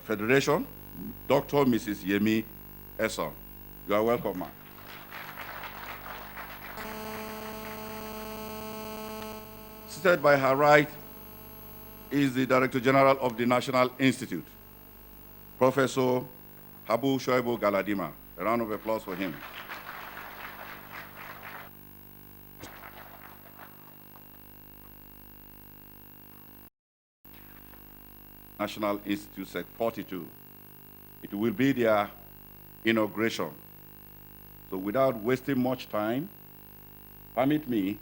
Federation, Dr. Mrs. Yemi Esson. You are welcome, ma'am. Seated by her right is the Director General of the National Institute, Professor Habu Shoaibu Galadima. A round of applause for him. National Institute Sec 42. It will be their inauguration. So without wasting much time, permit me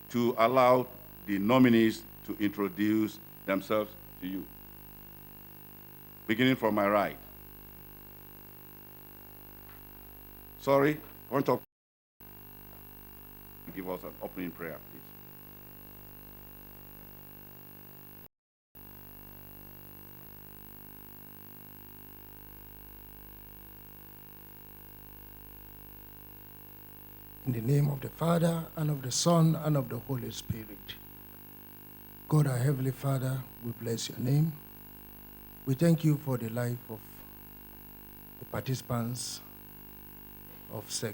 to allow the nominees to introduce themselves to you. Beginning from my right. Sorry, point of. Give us an opening prayer, please. In the name of the Father, and of the Son, and of the Holy Spirit. God, our Heavenly Father, we bless your name. We thank you for the life of the participants of Sec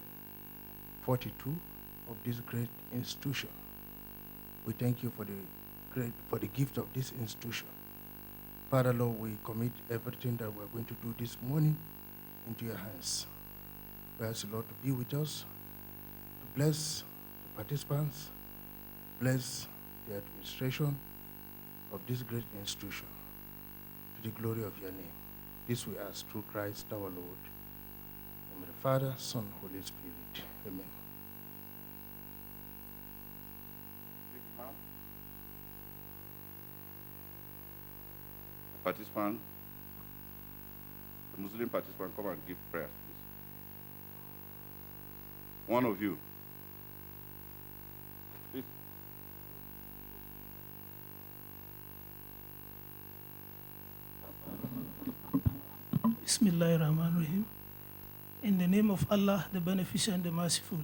42 of this great institution. We thank you for the gift of this institution. Father, Lord, we commit everything that we're going to do this morning into your hands. We ask you, Lord, to be with us, to bless the participants, bless the administration of this great institution, to the glory of your name. This we ask through Christ our Lord. In the Father, Son, Holy Spirit. Amen. The participant, the Muslim participant, come and give prayer, please. One of you. Please. Bismillahirrahmanirrahim. In the name of Allah, the Beneficent and the Merciful.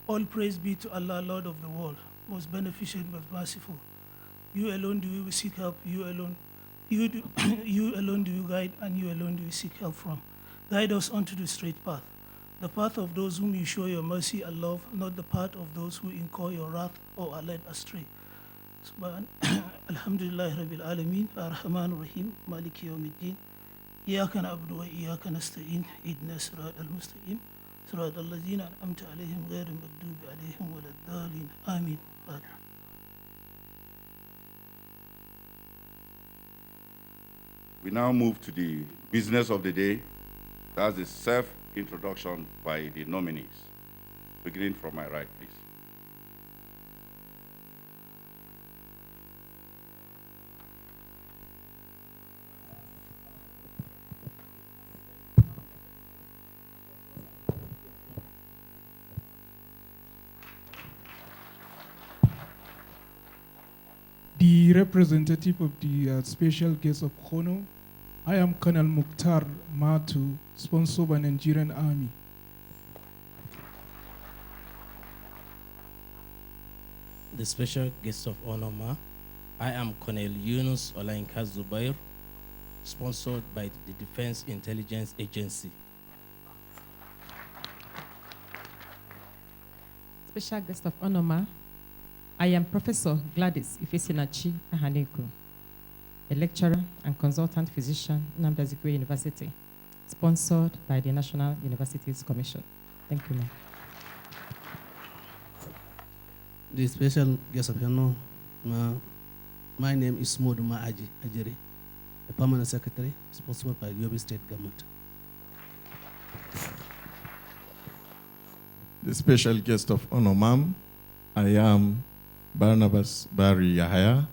All praise be to Allah, Lord of the world, most beneficent, most merciful. You alone do we seek help, you alone. You alone do you guide, and you alone do we seek help from. Guide us onto the straight path, the path of those whom you show your mercy and love, not the path of those who incur your wrath or are led astray. Alhamdulillah Rabbil Alameen, Ar-Rahman Ar-Rahim, Maliki Yawmiddin. إياك نعبد وإياك نستعين اهدنا الصراط المستقيم صراط الذين أنعمت عليهم غير المغضوب عليهم ولا الضالين آمين. We now move to the business of the day. That's the self-introduction by the nominees. Beginning from my right, please. The representative of the special guest of honor, I am Colonel Mukhtar Matu, sponsored by Nigerian Army. The special guest of honor, I am Colonel Yunus Olainka Zubair, sponsored by the Defense Intelligence Agency. Special guest of honor, I am Professor Gladys Ifesinachi Ahaneko, a lecturer and consultant physician, Nnamdi Azikiwe University, sponsored by the National Universities Commission. Thank you, ma'am. The special guest of honor, my name is Moduma Aji Ajere, a permanent secretary, sponsored by Yobe State Government. The special guest of honor, ma'am, I am Barnabas Barry Yahaya,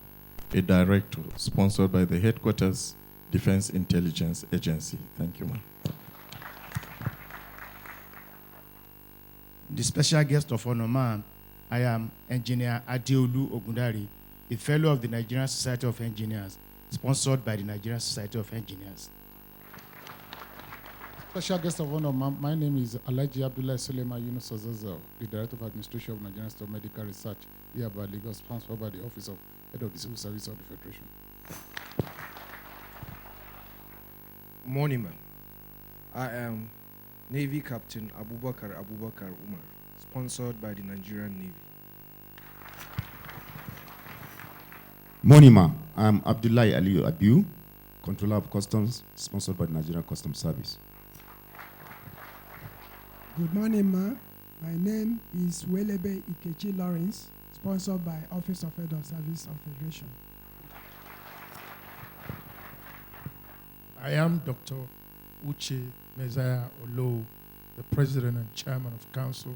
a director sponsored by the Headquarters Defense Intelligence Agency. Thank you, ma'am. The special guest of honor, ma'am, I am Engineer Adeolu Ogundari, a fellow of the Nigerian Society of Engineers, sponsored by the Nigerian Society of Engineers. Special guest of honor, my name is Alhaji Abdullah Suleiman Yunus Ozozo, the Director of Administration of Nigerian Institute of Medical Research, here by Lagos, sponsored by the Office of Head of the Civil Service of the Federation. Morning, ma'am. I am Navy Captain Abubakar Umar, sponsored by the Nigerian Navy. Morning, ma. I'm Abdullahi Aliyu Abiu, Controller of Customs, sponsored by the Nigerian Customs Service. Good morning, ma. My name is Welebe Ikechi Lawrence, sponsored by Office of Head of Service of Federation. I am Dr. Uche Mezaya Olo, the President and Chairman of Council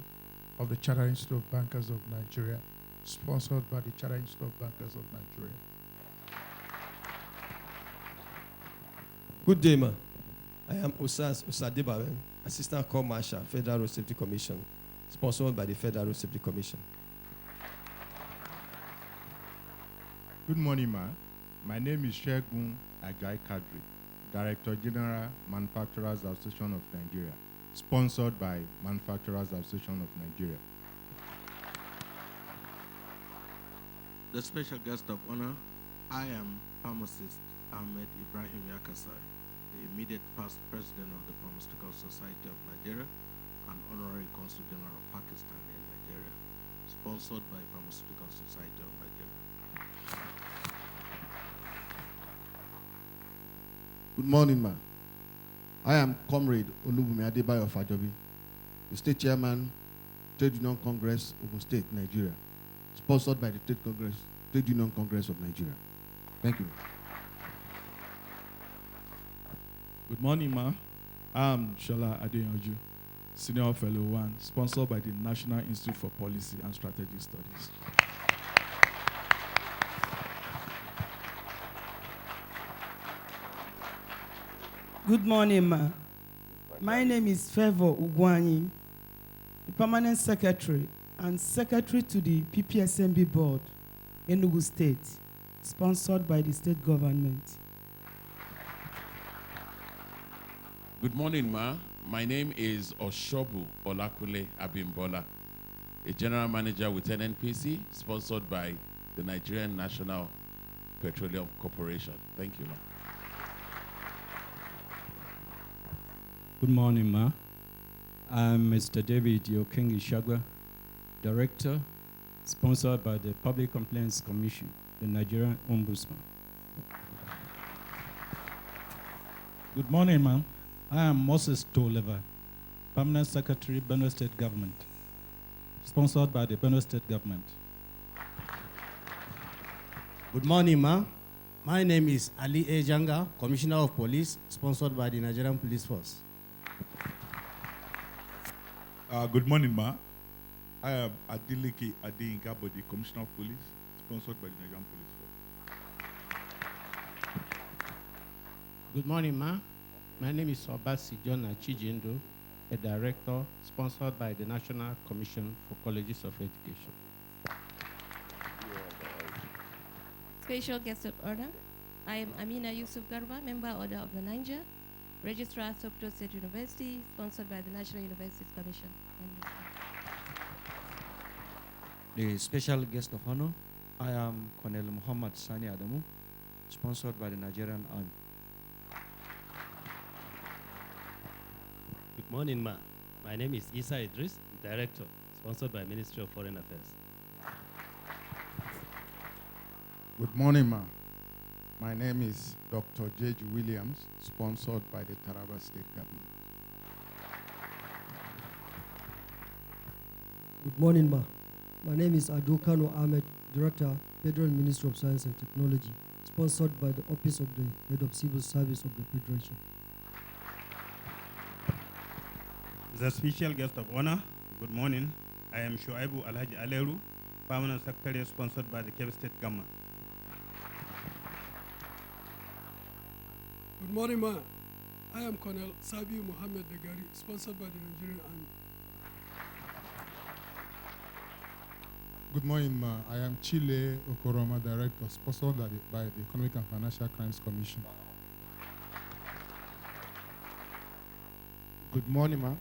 of the Chartered Institute of Bankers of Nigeria, sponsored by the Chartered Institute of Bankers of Nigeria. Good day, ma. I am Osas Osadebawe, Assistant Corps Marshal, Federal Road Safety Commission, sponsored by the Federal Road Safety Commission. Good morning, ma. My name is Shegun Ajay Kadri, Director General, Manufacturers Association of Nigeria, sponsored by Manufacturers Association of Nigeria. The special guest of honor, I am pharmacist Ahmed Ibrahim Yakasai, the immediate past president of the Pharmaceutical Society of Nigeria and honorary consul general of Pakistan in Nigeria, sponsored by Pharmaceutical Society of Nigeria. Good morning, ma. I am Comrade Olubumi Adebayo Fajobi, the State Chairman, Trade Union Congress, Ogun State, Nigeria, sponsored by the Trade Union Congress of Nigeria. Thank you. Good morning, ma. I'm Shola Adeyanju, Senior Fellow 1, sponsored by the National Institute for Policy and Strategic Studies. Good morning, ma. My name is Favor Ugwanyi, the Permanent Secretary and Secretary to the PPSMB Board, Enugu State, sponsored by the state government. Good morning, ma. My name is Oshobu Olakule Abimbola, a General Manager with NNPC, sponsored by the Nigerian National Petroleum Corporation. Thank you, ma. Good morning, ma. I'm Mr. David Yokengi Shagwa, Director, sponsored by the Public Complaints Commission, the Nigerian Ombudsman. Good morning, ma'am. I am Moses Toleva, Permanent Secretary, Benue State Government, sponsored by the Benue State Government. Good morning, ma. My name is Ali Ejanga, Commissioner of Police, sponsored by the Nigerian Police Force. Good morning, ma. I am Adiliki Adiyinka Bodi, Commissioner of Police, sponsored by the Nigerian Police Force. Good morning, ma. My name is Obasi John Achijindo, a director sponsored by the National Commission for Colleges of Education. Special guest of honor, I am Amina Yusuf Garba, Member Order of the Niger, Registrar, Sokoto State University, sponsored by the National Universities Commission. The special guest of honor, I am Colonel Muhammad Sani Adamu, sponsored by the Nigerian Army. Good morning, ma. My name is Isa Idris, Director, sponsored by Ministry of Foreign Affairs. Good morning, ma. My name is Dr. J.J. Williams, sponsored by the Taraba State Government. Good morning, ma. My name is Adokano Ahmed, Director, Federal Ministry of Science and Technology, sponsored by the Office of the Head of Civil Service of the Federation. The special guest of honor, good morning. I am Shoaibu Alhaji Aleru, Permanent Secretary, sponsored by the Kebbi State Government. Good morning, ma. I am Colonel Sabi Mohammed Degari, sponsored by the Nigerian Army. Good morning, ma. I am Chile Okoroma, Director, sponsored by the Economic and Financial Crimes Commission. Good morning, ma.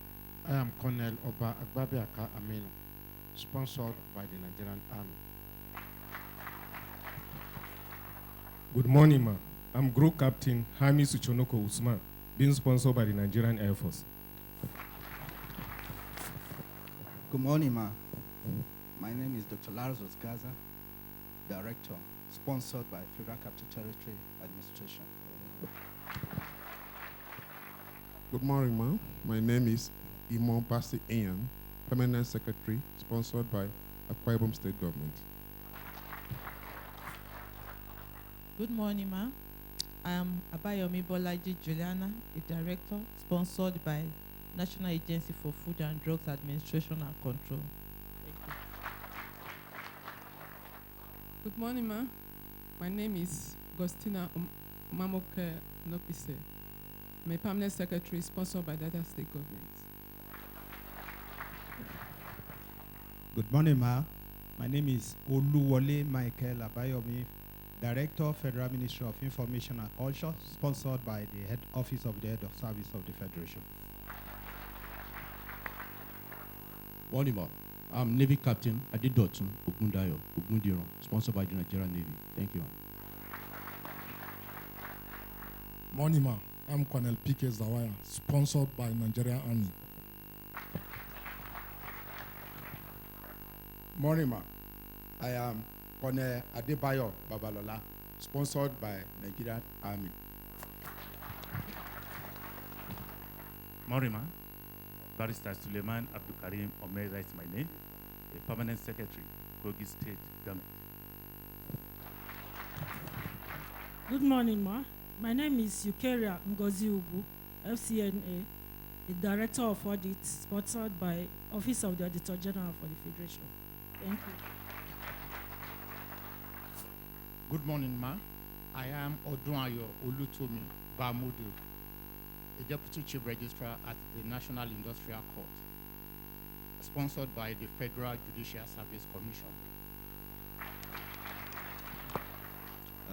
I am Colonel Oba Agbabiaka Aminu, sponsored by the Nigerian Army. Good morning, ma. I'm Group Captain Hami Suchonoko Usman, being sponsored by the Nigerian Air Force. Good morning, ma. My name is Dr. Lazarus Gaza, Director, sponsored by Federal Capital Territory Administration. Good morning, ma'am. My name is Imon Basi Ian, Permanent Secretary, sponsored by Akwa Ibom State Government. Good morning, ma'am. I am Abayomi Bolaji Juliana, a director sponsored by National Agency for Food and Drugs Administration and Control. Thank you. Good morning, ma. My name is Gostina Mamoke Nopise. I'm a permanent secretary sponsored by Delta State Government. Good morning, ma. My name is Oluwole Michael Abayomi, Director, Federal Ministry of Information and Culture, sponsored by the Head Office of the Head of Service of the Federation. Morning, ma. I'm Navy Captain Adidotun Ogundayo Ogundiran, sponsored by the Nigerian Navy. Thank you. Morning, ma. I'm Colonel P.K. Zawaya, sponsored by Nigerian Army. Morning, ma. I am Colonel Adebayo Babalola, sponsored by Nigerian Army. Morning, ma. Barrister Suleiman Abdulkarim Omeza is my name, a permanent secretary, Kogi State Government. Good morning, ma. My name is Eukaria Ngozi Ugu, FCNA, the Director of Audit, sponsored by Office of the Auditor General for the Federation. Thank you. Good morning, ma. I am Odunayo Olutomi Bamudu, a Deputy Chief Registrar at the National Industrial Court, sponsored by the Federal Judicial Service Commission.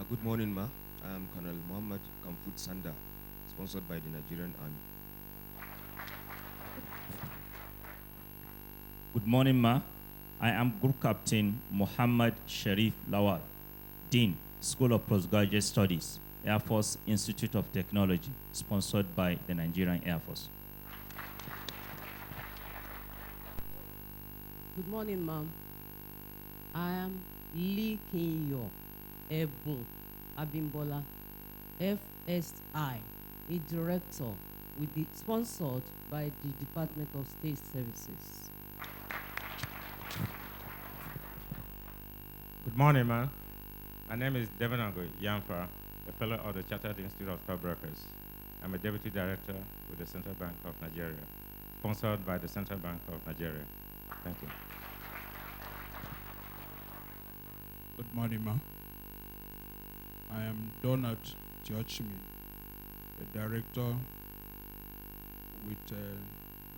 Good morning, ma. I am Colonel Muhammad Kamfut Sanda, sponsored by the Nigerian Army. Good morning, ma. I am Group Captain Muhammad Sharif Lawal, Dean, School of Postgraduate Studies, Air Force Institute of Technology, sponsored by the Nigerian Air Force. Good morning, ma'am. I am Lee Kinyo Ebun Abimbola, FSI, a director with the sponsored by the Department of State Services. Good morning, ma. My name is Devanago Yamfa, a fellow of the Chartered Institute of Stockbrokers. I'm a deputy director with the Central Bank of Nigeria, sponsored by the Central Bank of Nigeria. Thank you. Good morning, ma. I am Donald Tiochimi, a director with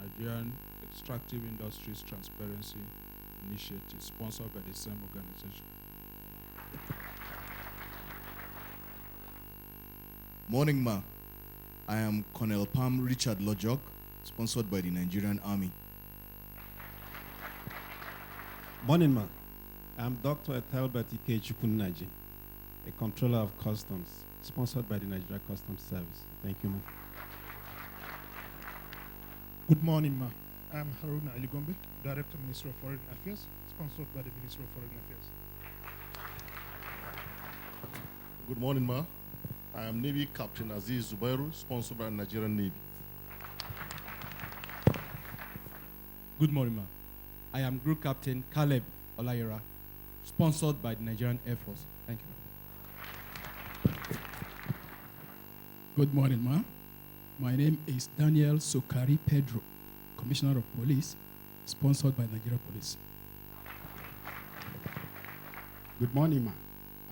Nigerian Extractive Industries Transparency Initiative, sponsored by the same organization. Morning, ma. I am Colonel Pam Richard Lojok, sponsored by the Nigerian Army. Morning, ma. I'm Dr. Ethelbert Ike Chukwunaji, a controller of customs, sponsored by the Nigeria Customs Service. Thank you, ma. Good morning, ma. I'm Haruna Ali Gombe, Director, Ministry of Foreign Affairs, sponsored by the Ministry of Foreign Affairs. Good morning, ma. I am Navy Captain Aziz Zubairu, sponsored by Nigerian Navy. Good morning, ma. I am Group Captain Caleb Olayera, sponsored by the Nigerian Air Force. Thank you. Good morning, ma'am. My name is Daniel Sokari Pedro, Commissioner of Police, sponsored by Nigeria Police. Good morning, ma'am.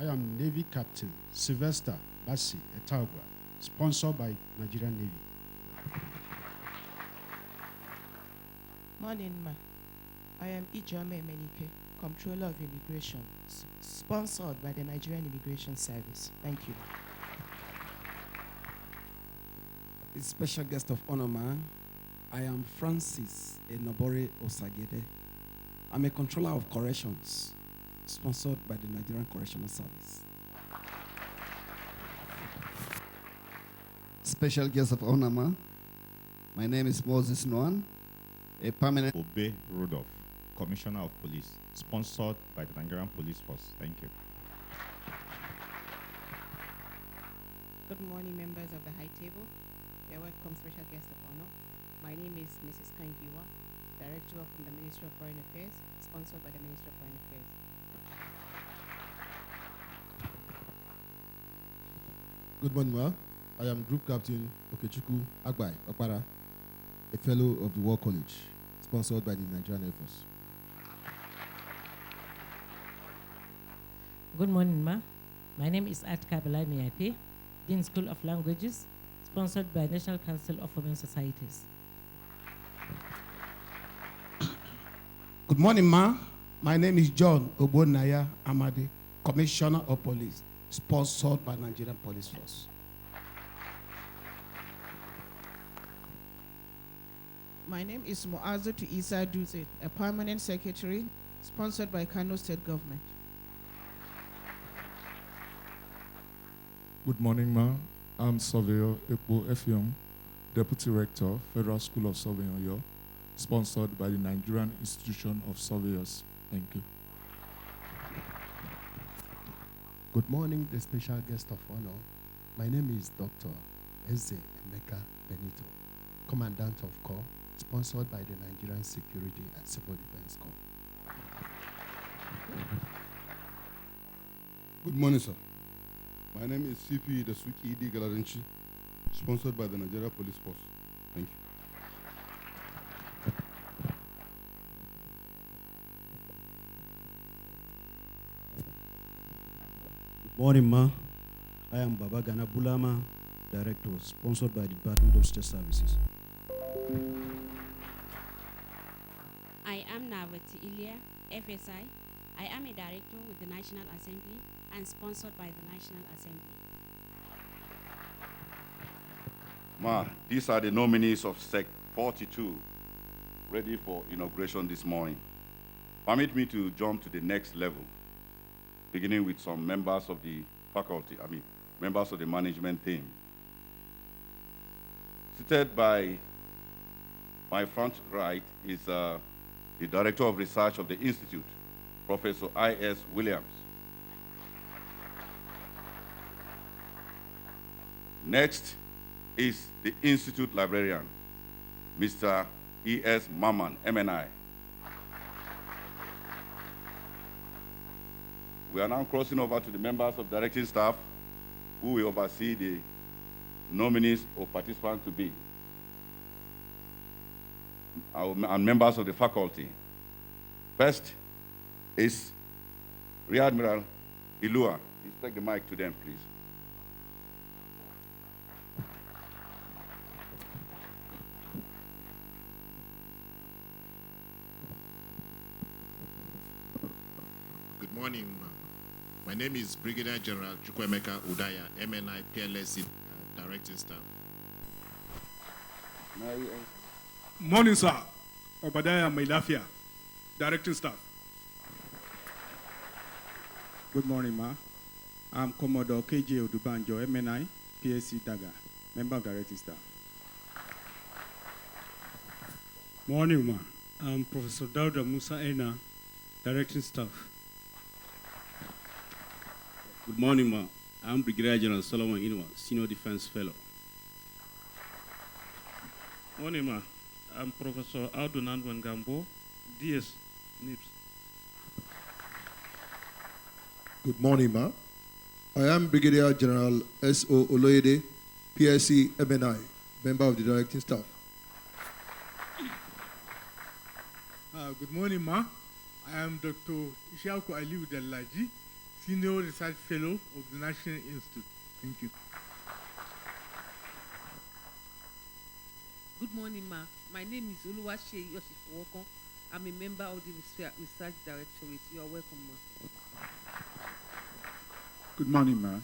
I am Navy Captain Sylvester Basi Etagwa, sponsored by Nigerian Navy. Morning, ma. I am Ijome Menike, Comptroller of Immigration, sponsored by the Nigerian Immigration Service. Thank you. A special guest of honor, ma. I am Francis Enobore Osagede. I'm a controller of corrections, sponsored by the Nigerian Correctional Service. special guest of honor, ma. My name is Moses Noan, a permanent... Obey Rudolph, Commissioner of Police, sponsored by the Nigerian Police Force. Thank you. Good morning, members of the High Table. Your welcome, special guest of honor. My name is Mrs. Kangiwa, Director from the Ministry of Foreign Affairs, sponsored by the Ministry of Foreign Affairs. Good morning, ma. I am Group Captain Okechukwu Agbai Okpara, a fellow of the War College, sponsored by the Nigerian Air Force. Good morning, ma. My name is At Kabala Miape, Dean School of Languages, sponsored by National Council of Women Societies. Good morning, ma. My name is John Obonaya Amadi, Commissioner of Police, sponsored by Nigerian Police Force. My name is Muazu to Isa Duze, a permanent secretary, sponsored by Kano State Government. Good morning, ma. I'm Surveyor Ekpo Effiong, Deputy Rector, Federal School of Surveying Oyo, sponsored by the Nigerian Institution of Surveyors. Thank you. Good morning, the special guest of honor. My name is Dr. Eze Emeka Benito, Commandant of Corps, sponsored by the Nigerian Security and Civil Defense Corps. Good morning, sir. My name is CP Dasuki Idi Galarinchi, sponsored by the Nigeria Police Force. Thank you. Good morning, ma. I am Baba Gana Bulama, Director, sponsored by the Department of State Services. I am Navati Ilya, FSI. I am a director with the National Assembly and sponsored by the National Assembly. Ma, these are the nominees of Sec 42, ready for inauguration this morning. Permit me to jump to the next level, beginning with some members of the faculty, members of the management team. Seated by my front right is the Director of Research of the Institute, Professor I.S. Williams. Next is the Institute Librarian, Mr. E.S. Maman, MNI. We are now crossing over to the members of directing staff who will oversee the nominees or participants to be, and members of the faculty. First is Rear Admiral Ilua. Please take the mic to them, please. Good morning. My name is Brigadier General Chukwemeka Udaya, MNI PLSC Directing Staff. Morning, sir. Obadiah Mailafia, Directing Staff. Good morning, ma. I'm Commodore KJ Odubanjo, MNI, PSC Daga, Member of Directing Staff. Morning, ma. I'm Professor Dauda Musa Ena, Directing Staff. Good morning, ma. I'm Brigadier General Solomon Inwa, Senior Defense Fellow. Morning, ma. I'm Professor Aldonan Wangambo, DS NIPS. Good morning, ma. I am Brigadier General S.O. Oloyede, PSC MNI, member of the directing staff. Good morning, ma. I am Dr. Ishaku Aliu Dalaji, Senior Research Fellow of the National Institute. Thank you. Good morning, ma. My name is Oluwase Yosifowokon. I'm a member of the Research Directorate. You are welcome, ma. Good morning, ma.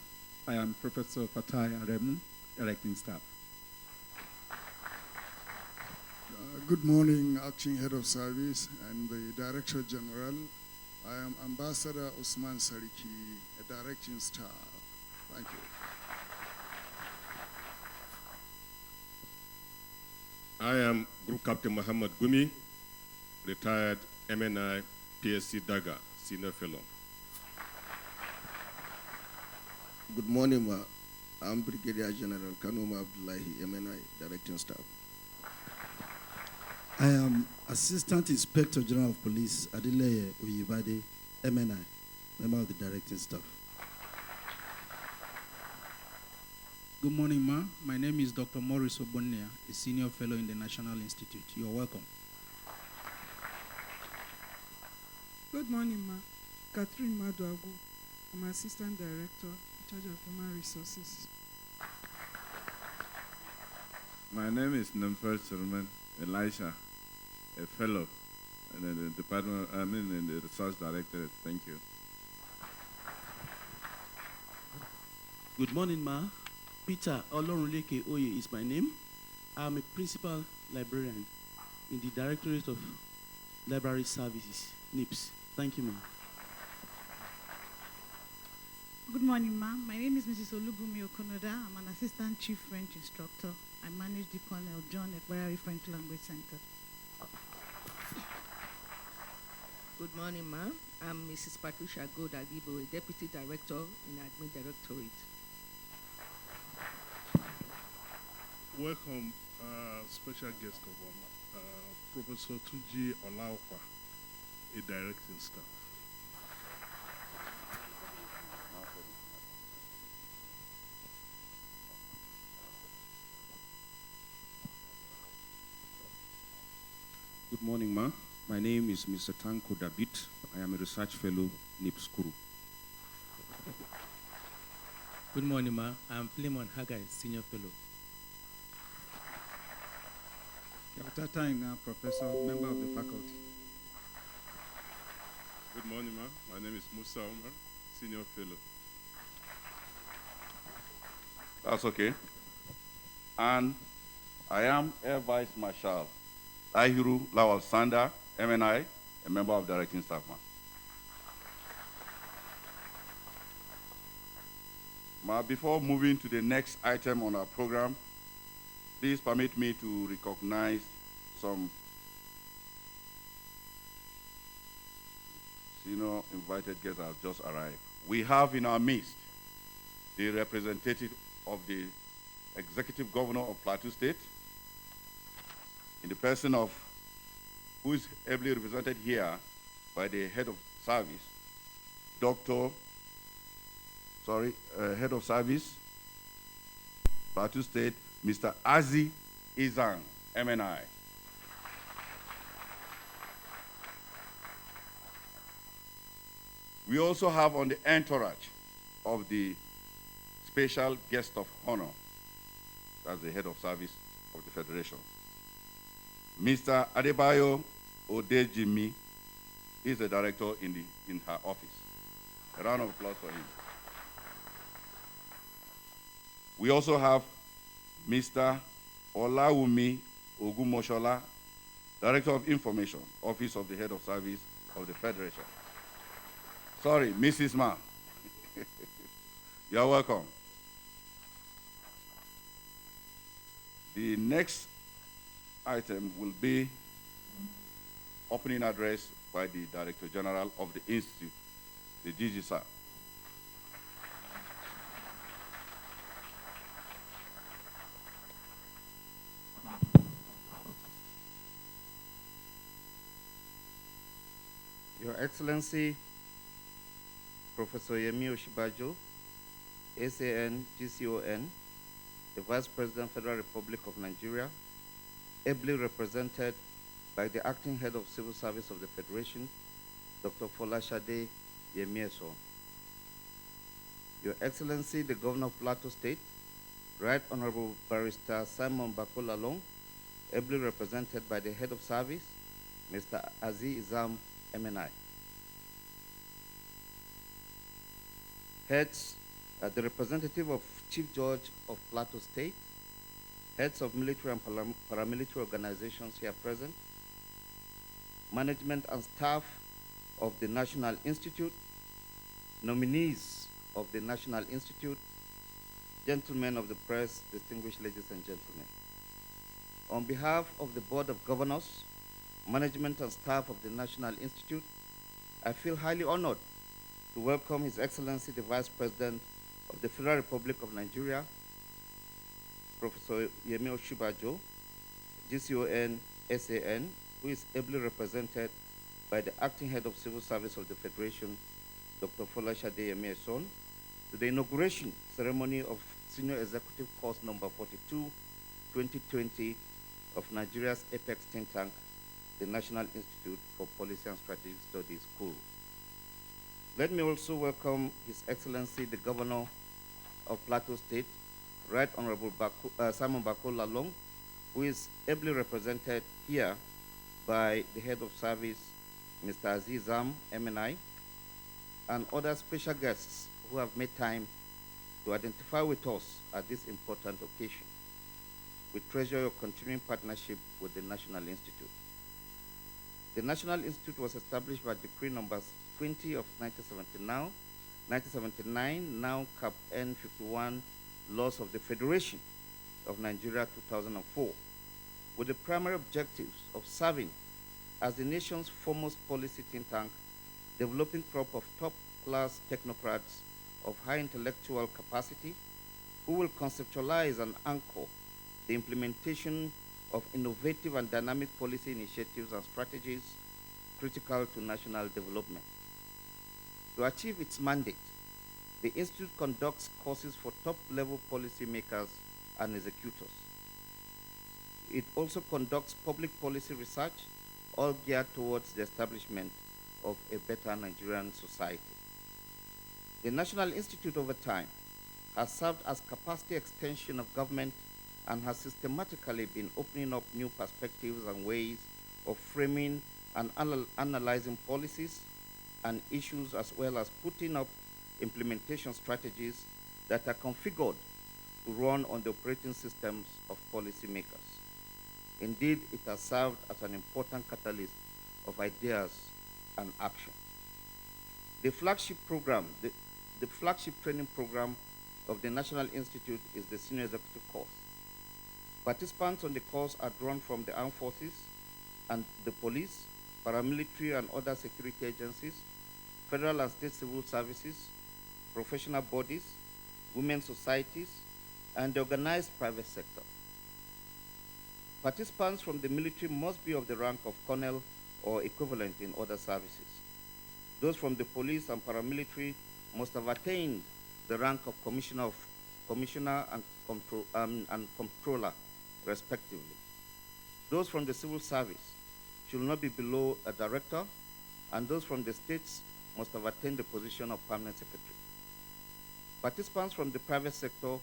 I am Professor Fatai Aremu, Directing Staff. Good morning, Acting Head of Service and the Director General. I am Ambassador Osman Sariki, a Directing Staff. Thank you. I am Group Captain Muhammad Gumi, retired MNI PSC Daga, Senior Fellow. Good morning, ma. I'm Brigadier General Kanuma Abdullahi, MNI Directing Staff. I am Assistant Inspector General of Police Adeleye Oyibade, MNI, member of the Directing Staff. Good morning, ma. My name is Dr. Maurice Obonia, a senior fellow in the National Institute. You're welcome. Good morning, ma. Catherine Maduagu. I'm Assistant Director in charge of Human Resources. My name is Nemfer Surman Elisha, a fellow in the department, in the research directorate. Thank you. Good morning, ma. Peter Olorunleke Oye is my name. I'm a principal librarian in the Directorate of Library Services, NIPS. Thank you, ma. Good morning, ma'am. My name is Mrs. Olugumi Okonoda. I'm an assistant chief French instructor. I manage the Colonel John Ekbarari French Language Center. Good morning, ma'am. I'm Mrs. Patricia Godagibo, a deputy director in Admin Directorate. Welcome, special guest of honor, Professor Tunji Olaokwa, a directing staff. Good morning, ma. My name is Mr. Tanko Dabit. I am a research fellow, NIPS Kuru. Good morning, ma. I'm Philemon Hagai, senior fellow. Kaptatanga, professor, member of the faculty. Good morning, ma. My name is Musa Omar, senior fellow. That's okay. And I am Air Vice Marshal Ahiru Lawal Sanda, MNI, a member of directing staff. Before moving to the next item on our program, please permit me to recognize some senior invited guests that have just arrived. We have in our midst the representative of the Executive Governor of Plateau State, in the person of who is ably represented here by the head of service, head of service, Plateau State, Mr. Azi Izang, MNI. We also have on the entourage of the special guest of honor, that's the head of service of the Federation, Mr. Adebayo Odejimi is the director in her office. A round of applause for him. We also have Mr. Olawumi Ogumoshola, Director of Information, Office of the Head of Service of the Federation. Sorry, Mrs. Ma. You're welcome. The next item will be opening address by the Director General of the Institute, the GGSA. Your Excellency, Professor Yemi Oshibajo, SAN, GCON, the Vice President, Federal Republic of Nigeria, ably represented by the Acting Head of Civil Service of the Federation, Dr. Folashade Yemieso. Your Excellency, the Governor of Plateau State, Right Honorable Barrister Simon Bakolalong, ably represented by the Head of Service, Mr. Azi Izam, MNI. Heads, the representative of Chief Judge of Plateau State, heads of military and paramilitary organizations here present, management and staff of the National Institute, nominees of the National Institute, gentlemen of the press, distinguished ladies and gentlemen. On behalf of the Board of Governors, management and staff of the National Institute, I feel highly honored to welcome His Excellency the Vice President of the Federal Republic of Nigeria, Professor Yemi Oshibajo, GCON, SAN, who is ably represented by the Acting Head of Civil Service of the Federation, Dr. Folashade Yemi-Eson, to the inauguration ceremony of Senior Executive Course number 42, 2020 of Nigeria's apex think tank, the National Institute for Policy and Strategic Studies, COOL. Let me also welcome His Excellency the Governor of Plateau State, Right Honorable Simon Bako Lalong, who is ably represented here by the Head of Service, Mr. Azizam, MNI, and other special guests who have made time to identify with us at this important occasion. We treasure your continuing partnership with the National Institute. The National Institute was established by Decree number 20 of 1979, now Cap N51, Laws of the Federation of Nigeria 2004, with the primary objectives of serving as the nation's foremost policy think tank, developing crop of top-class technocrats of high intellectual capacity who will conceptualize and anchor the implementation of innovative and dynamic policy initiatives and strategies critical to national development. To achieve its mandate, the Institute conducts courses for top-level policymakers and executors. It also conducts public policy research, all geared towards the establishment of a better Nigerian society. The National Institute over time has served as capacity extension of government and has systematically been opening up new perspectives and ways of framing and analyzing policies and issues, as well as putting up implementation strategies that are configured to run on the operating systems of policymakers. Indeed, it has served as an important catalyst of ideas and action. The flagship program, the flagship training program of the National Institute is the Senior Executive Course. Participants on the course are drawn from the armed forces and the police, paramilitary and other security agencies, federal and state civil services, professional bodies, women's societies, and the organized private sector. Participants from the military must be of the rank of colonel or equivalent in other services. Those from the police and paramilitary must have attained the rank of commissioner and comptroller, respectively. Those from the civil service should not be below a director, and those from the states must have attained the position of permanent secretary. Participants from the private sector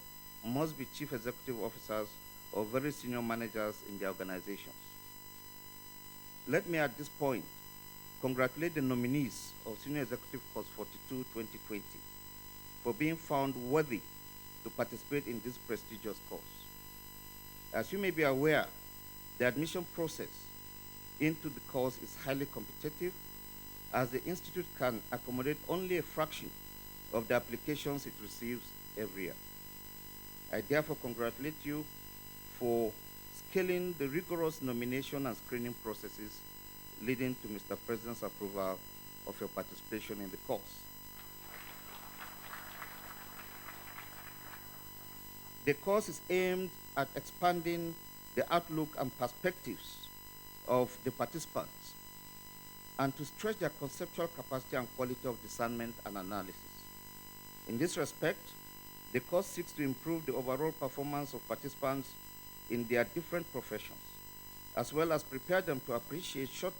must be chief executive officers or very senior managers in their organizations. Let me at this point congratulate the nominees of Senior Executive Course 42 2020 for being found worthy to participate in this prestigious course. As you may be aware, the admission process into the course is highly competitive, as the Institute can accommodate only a fraction of the applications it receives every year. I therefore congratulate you for scaling the rigorous nomination and screening processes leading to Mr. President's approval of your participation in the course. The course is aimed at expanding the outlook and perspectives of the participants and to stretch their conceptual capacity and quality of discernment and analysis. In this respect, the course seeks to improve the overall performance of participants in their different professions, as well as prepare them to appreciate short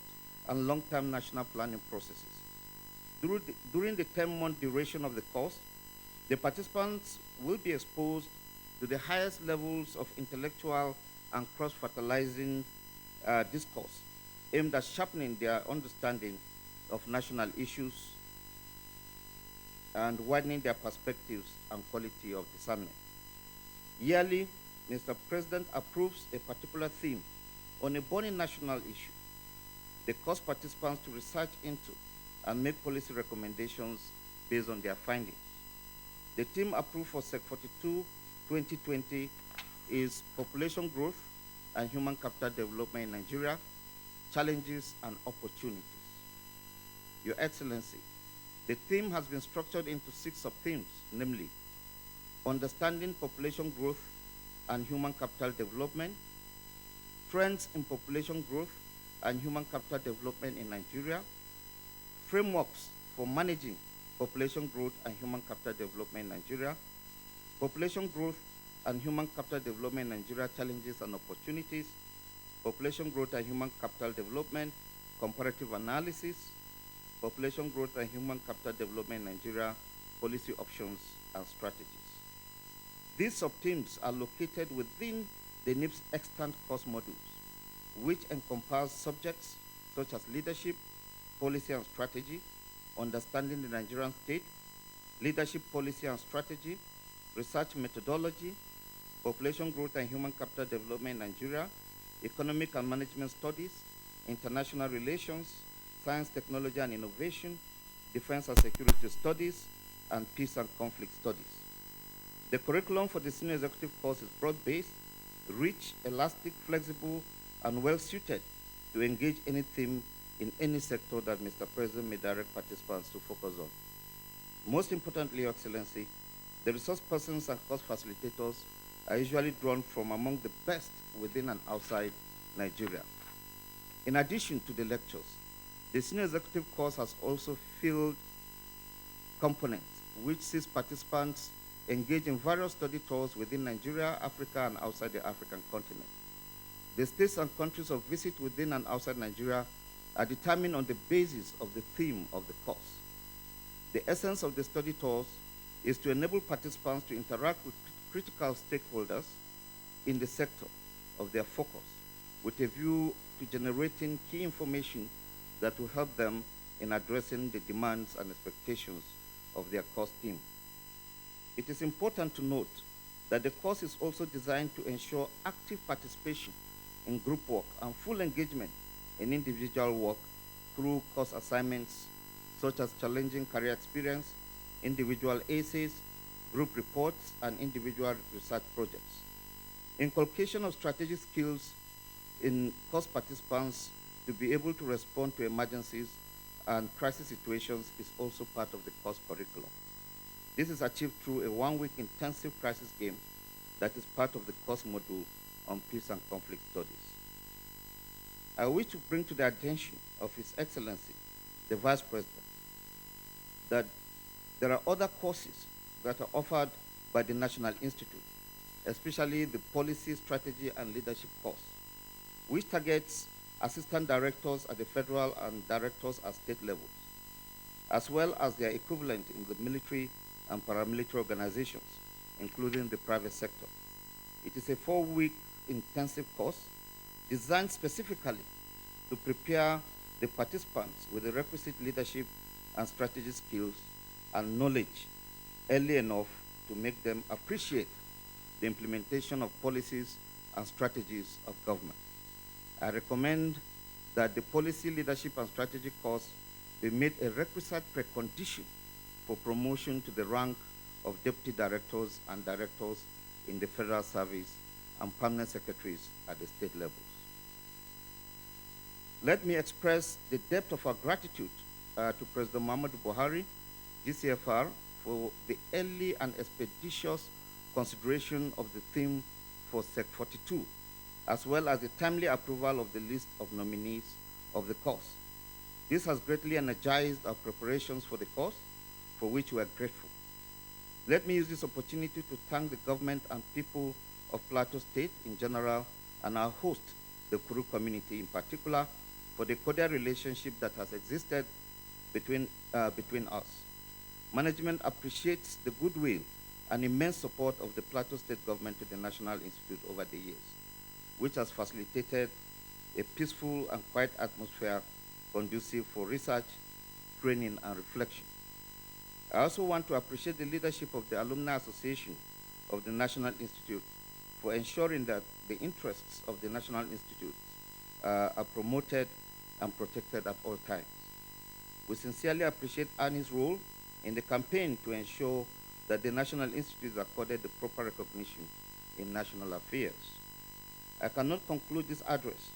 and long-term national planning processes. During the 10-month duration of the course, the participants will be exposed to the highest levels of intellectual and cross-fertilizing discourse aimed at sharpening their understanding of national issues and widening their perspectives and quality of discernment. Yearly, Mr. President approves a particular theme on a burning national issue. The course participants to research into and make policy recommendations based on their findings. The theme approved for SEC 42 2020 is population growth, and human capital development in Nigeria, challenges and opportunities. Your Excellency, the theme has been structured into 6 sub-themes, namely, understanding population growth and human capital development, trends in population growth and human capital development in Nigeria, frameworks for managing population growth and human capital development in Nigeria, population growth and human capital development in Nigeria, challenges and opportunities, population growth and human capital development, comparative analysis, population growth and human capital development in Nigeria, policy options and strategies. These sub-themes are located within the NIPS extant course modules, which encompass subjects such as leadership, policy and strategy, understanding the Nigerian state, leadership policy and strategy, research methodology, population growth and human capital development in Nigeria, economic and management studies, international relations, science, technology and innovation, defense and security studies, and peace and conflict studies. The curriculum for the senior executive course is broad-based, rich, elastic, flexible, and well-suited to engage any theme in any sector that Mr. President may direct participants to focus on. Most importantly, Your Excellency, the resource persons and course facilitators are usually drawn from among the best within and outside Nigeria. In addition to the lectures, the senior executive course has also field components, which sees participants engage in various study tours within Nigeria, Africa, and outside the African continent. The states and countries of visit within and outside Nigeria are determined on the basis of the theme of the course. The essence of the study tours is to enable participants to interact with critical stakeholders in the sector of their focus with a view to generating key information that will help them in addressing the demands and expectations of their course team. It is important to note that the course is also designed to ensure active participation in group work and full engagement in individual work through course assignments such as challenging career experience, individual essays, group reports, and individual research projects. Inculcation of strategic skills in course participants to be able to respond to emergencies and crisis situations is also part of the course curriculum. This is achieved through a 1-week intensive crisis game that is part of the course module on peace and conflict studies. I wish to bring to the attention of His Excellency, the Vice President, that there are other courses that are offered by the National Institute, especially the Policy, Strategy, and Leadership course, which targets assistant directors at the federal and directors at state levels, as well as their equivalent in the military and paramilitary organizations, including the private sector. It is a 4-week intensive course designed specifically to prepare the participants with the requisite leadership and strategy skills and knowledge early enough to make them appreciate the implementation of policies and strategies of government. I recommend that the policy, leadership, and strategy course be made a requisite precondition for promotion to the rank of deputy directors and directors in the federal service and permanent secretaries at the state levels. Let me express the depth of our gratitude to President Muhammadu Buhari, GCFR, for the early and expeditious consideration of the theme for Sec 42, as well as the timely approval of the list of nominees of the course. This has greatly energized our preparations for the course, for which we are grateful. Let me use this opportunity to thank the government and people of Plateau State in general and our host, the Kuru community in particular, for the cordial relationship that has existed between us. Management appreciates the goodwill and immense support of the Plateau State government to the National Institute over the years, which has facilitated a peaceful and quiet atmosphere conducive for research, training, and reflection. I also want to appreciate the leadership of the Alumni Association of the National Institute for ensuring that the interests of the National Institute are promoted and protected at all times. We sincerely appreciate Annie's role in the campaign to ensure that the National Institute is accorded the proper recognition in national affairs. I cannot conclude this address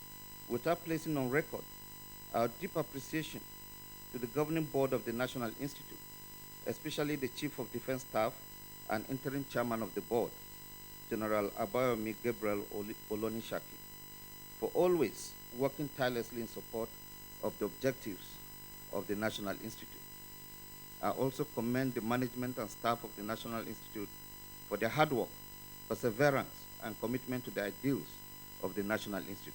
without placing on record our deep appreciation to the governing board of the National Institute, especially the Chief of Defense Staff and interim chairman of the board, General Abayomi Gabriel Olonishaki, for always working tirelessly in support of the objectives of the National Institute. I also commend the management and staff of the National Institute for their hard work, perseverance, and commitment to the ideals of the National Institute.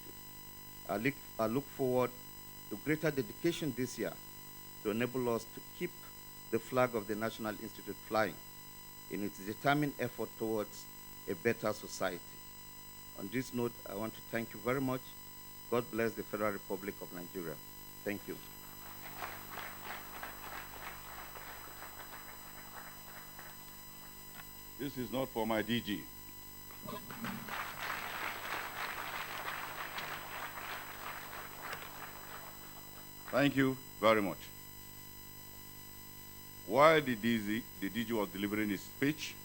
I look forward to greater dedication this year to enable us to keep the flag of the National Institute flying in its determined effort towards a better society. On this note, I want to thank you very much. God bless the Federal Republic of Nigeria. Thank you. This is not for my DG. Thank you very much. While the DG was delivering his speech,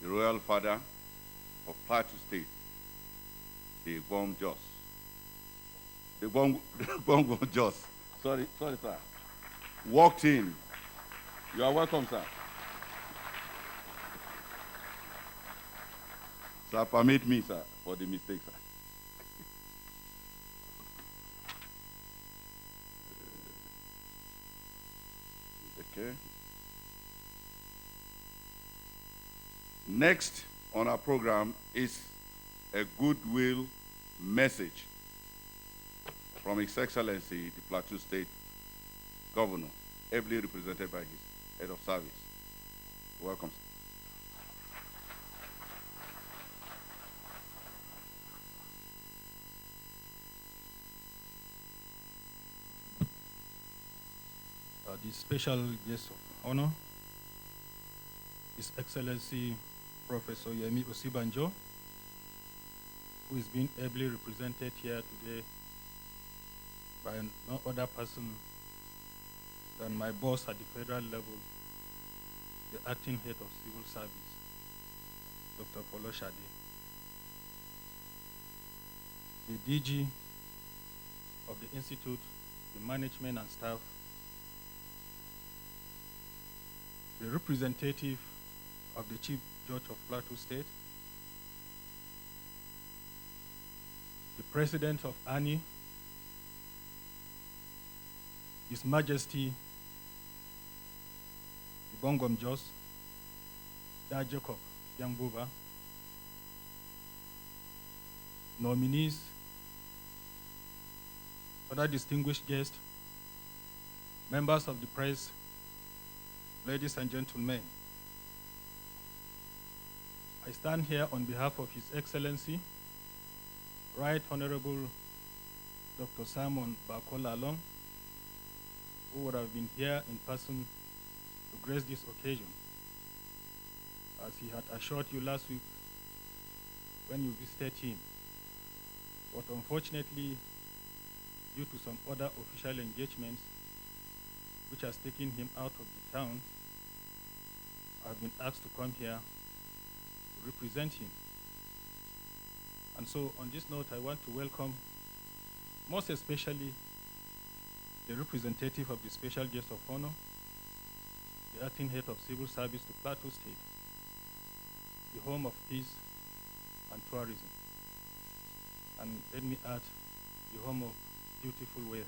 the royal father of Plateau State, the Gwong Jos, sorry, sir, walked in. You are welcome, sir. Sir, permit me, sir, for the mistake, sir. Okay. Next on our program is a goodwill message from His Excellency, the Plateau State Governor, ably represented by his head of service. Welcome, sir. The special guest of honor, His Excellency Professor Yemi Osibanjo, who is being ably represented here today by no other person than my boss at the federal level, the acting head of civil service, Dr. Polo Shade. The DG of the Institute, the management and staff, the representative of the Chief Judge of Plateau State, the President of ANI, His Majesty, the Bongom Jos, Da Jacob Yangbuba, nominees, other distinguished guests, members of the press, ladies and gentlemen, I stand here on behalf of His Excellency, Right Honorable Dr. Simon Bakola Long, who would have been here in person to grace this occasion, as he had assured you last week when you visited him. But unfortunately, due to some other official engagements which has taken him out of the town, I've been asked to come here to represent him. And so on this note, I want to welcome most especially the representative of the special guest of honor, the acting head of civil service to Plateau State, the home of peace and tourism. And let me add, the home of beautiful weather.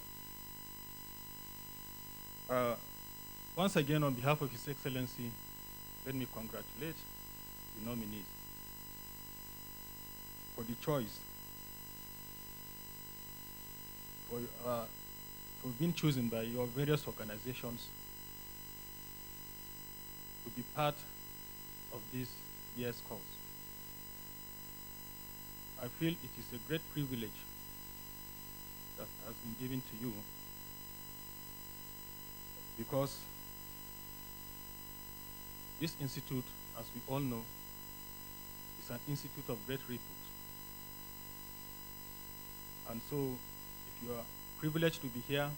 Once again, on behalf of His Excellency, let me congratulate the nominees for the choice, for being chosen by your various organizations to be part of this year's cause. I feel it is a great privilege that has been given to you, because this institute, as we all know, is an institute of great repute. And so, if you are privileged to be here,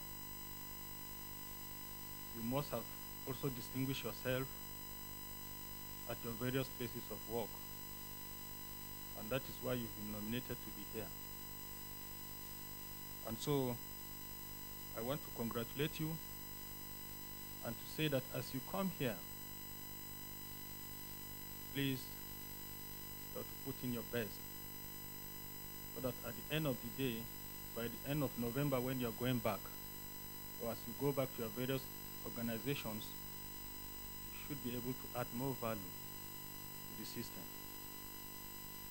you must have also distinguished yourself at your various places of work. and that is why you've been nominated to be here. And so I want to congratulate you and to say that as you come here, please try to put in your best so that at the end of the day, by the end of November when you're going back, or as you go back to your various organizations, you should be able to add more value to the system.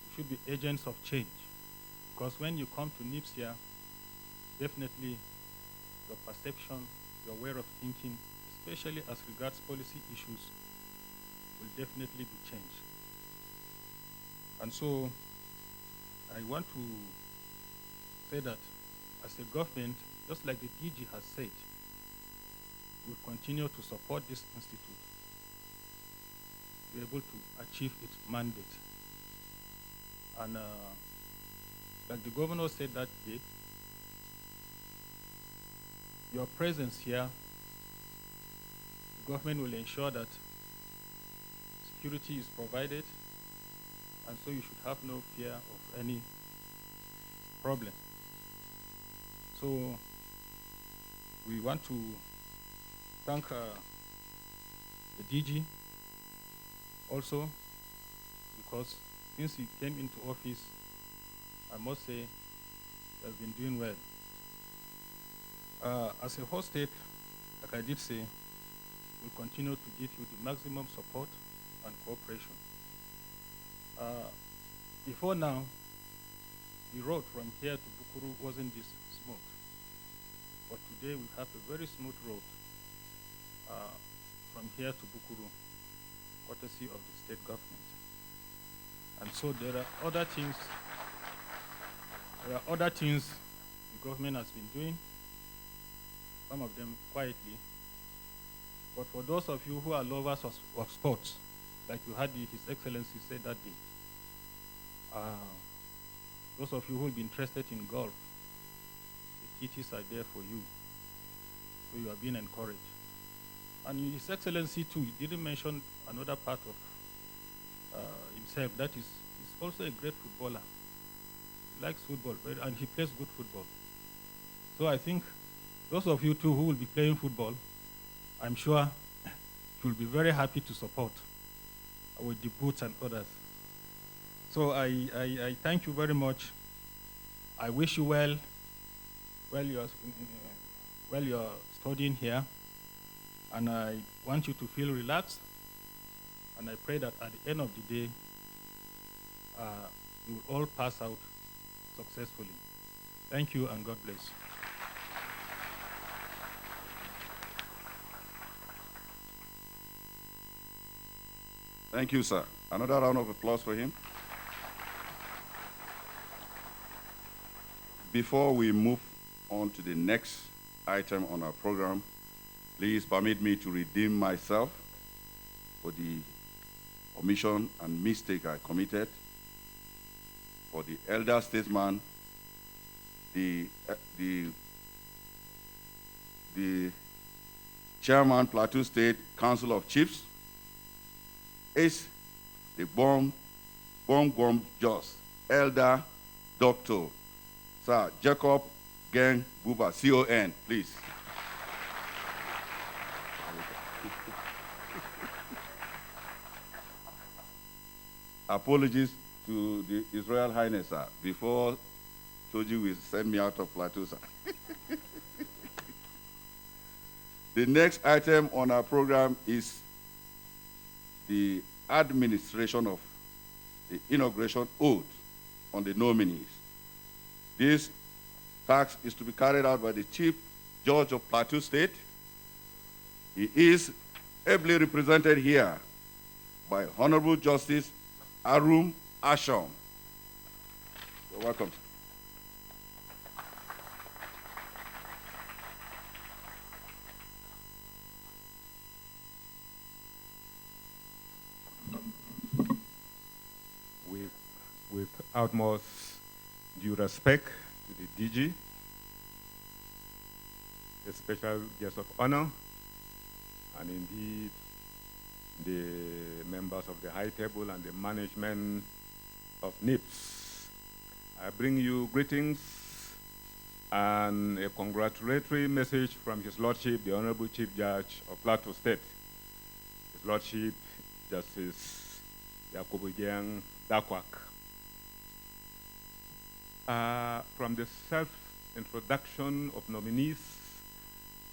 You should be agents of change, because when you come to NIPS here, definitely your perception, your way of thinking, especially as regards policy issues, will definitely be changed. And so I want to say that as a government, just like the DG has said, we'll continue to support this institute to be able to achieve its mandate. And like the governor said that day, your presence here, the government will ensure that security is provided, and so you should have no fear of any problem. So we want to thank the DG also, because since he came into office, I must say, he has been doing well. As a host state, like I did say, we'll continue to give you the maximum support and cooperation. Before now, the road from here to Bukuru wasn't this smooth. But today we have a very smooth road from here to Bukuru, courtesy of the state government. And so there are other things the government has been doing, some of them quietly. But for those of you who are lovers of sports, like you had His Excellency say that day, those of you who will be interested in golf, the kitties are there for you. So you are being encouraged. And His Excellency too, he didn't mention another part of himself, that is, he's also a great footballer. He likes football, and he plays good football. So I think those of you too who will be playing football, I'm sure you'll be very happy to support with the boots and others. So I thank you very much. I wish you well while you're studying here, and I want you to feel relaxed, and I pray that at the end of the day, you will all pass out successfully. Thank you, and God bless. Thank you, sir. Another round of applause for him. Before we move on to the next item on our program, please permit me to redeem myself for the omission and mistake I committed. For the elder statesman, the chairman, Plateau State Council of Chiefs, is the bomb Jos, Elder Dr. Sir Jacob Gang Buba, CON, please. Apologies to the His Royal Highness, sir, before Toji will send me out of Plateau, sir. The next item on our program is the administration of the inauguration oath on the nominees. This task is to be carried out by the Chief Judge of Plateau State. He is ably represented here by Honorable Justice Arum Asham. You're welcome. With utmost due respect to the DG, the special guest of honor, and indeed the members of the high table and the management of NIPS, I bring you greetings and a congratulatory message from His Lordship, the Honorable Chief Judge of Plateau State, His Lordship Justice Yakubu Giang Dakwak. From the self-introduction of nominees,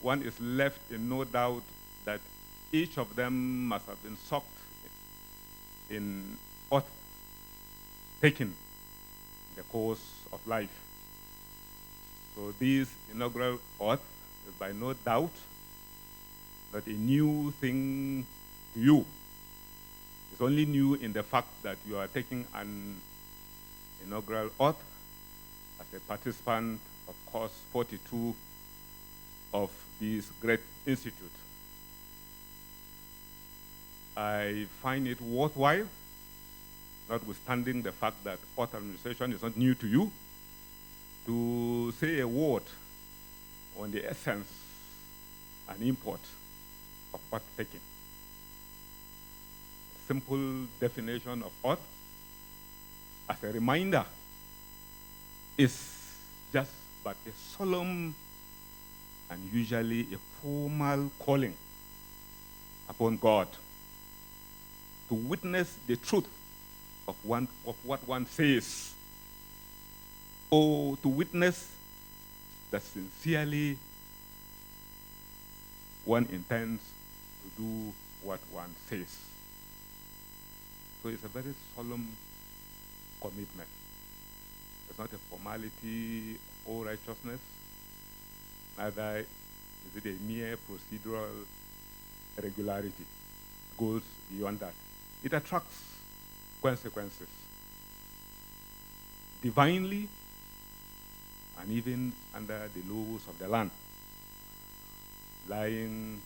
one is left in no doubt that each of them must have been soaked in oath taken in the course of life. So this inaugural oath is by no doubt not a new thing to you. It's only new in the fact that you are taking an inaugural oath as a participant of course 42 of this great institute. I find it worthwhile, notwithstanding the fact that oath administration is not new to you, to say a word on the essence and import of oath taking. Simple definition of oath, as a reminder, is just but a solemn and usually a formal calling upon God to witness the truth of what one says, or to witness that sincerely one intends to do what one says. So it's a very solemn commitment. It's not a formality or righteousness, neither is it a mere procedural regularity. It goes beyond that. It attracts consequences, divinely and even under the laws of the land. Lying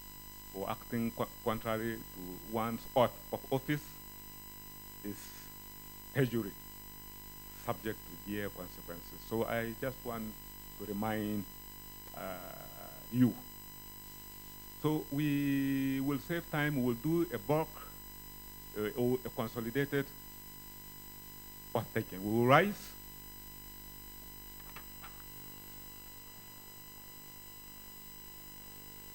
or acting contrary to one's oath of office is perjury, subject to dire consequences. So I just want to remind you. So we will save time. We will do a bulk or a consolidated oath taking. We will rise.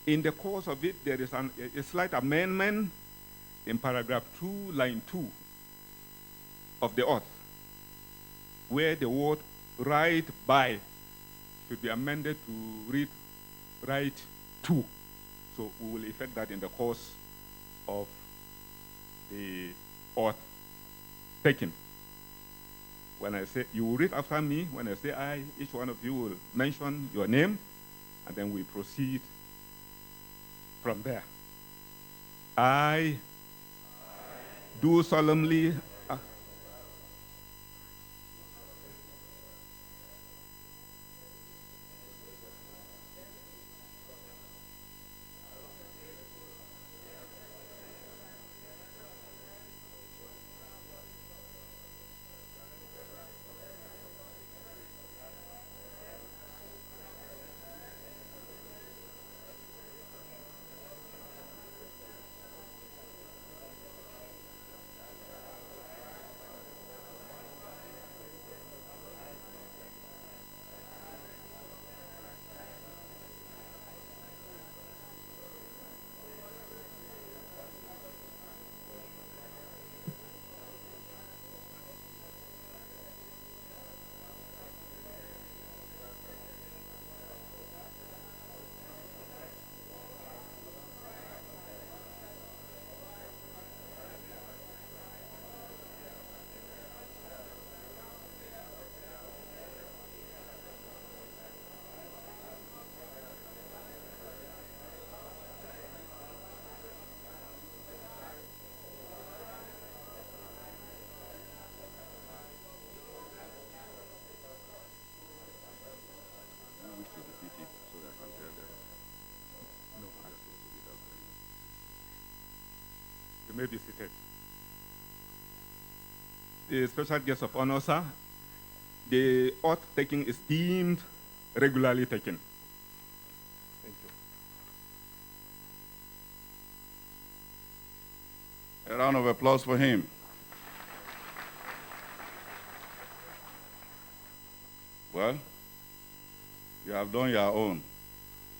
In the course of it, there is a slight amendment in paragraph 2, line 2 of the oath, where the word right by should be amended to read right to. So we will effect that in the course of the oath taking. When I say, you will read after me. When I say I, each one of you will mention your name, and then we proceed from there. I do solemnly may be seated. The special guest of honor, sir, the oath taking is deemed regularly taken. Thank you. A round of applause for him. Well, you have done your own.